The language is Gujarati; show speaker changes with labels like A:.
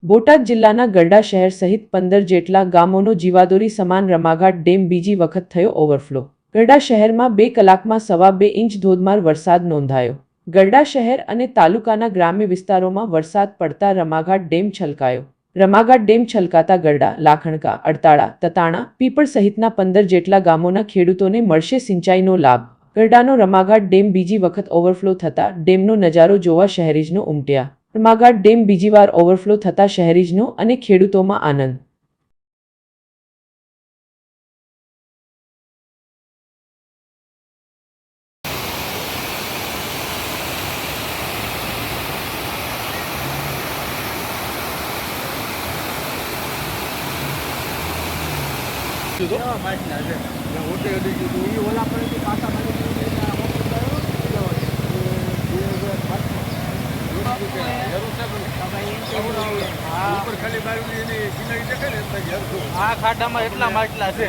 A: બોટાદ જિલ્લાના ગરડા શહેર સહિત 15 જેટલા ગામોનો જીવાદોરી સમાન રમાઘાટ ડેમ બીજી વખત થયો ઓવરફ્લો। ગરડા શહેરમાં 2 કલાકમાં 2.25 ઇંચ ધોધમાર વરસાદ નોંધાયો। ગરડા શહેર અને તાલુકાના ગ્રામ્ય વિસ્તારોમાં વરસાદ પડતા રમાઘાટ ડેમ છલકાયો। રમાઘાટ ડેમ છલકાતા ગરડા, લાખણકા, અડતાળા, તતાણા, પીપળ સહિતના 15 જેટલા ગામોના ખેડૂતોને મળશે સિંચાઈનો લાભ। ગરડાનો રમાઘાટ ડેમ બીજી વખત ઓવરફ્લો થતા ડેમનો નજારો જોવા શહેરીજનો ઉમટ્યા। રમાઘાટ ડેમ બીજી વાર ઓવરફ્લો થતા શહેરીજનો અને ખેડૂતોમાં આનંદ।
B: આ ખાડામાં એટલા માટલા છે.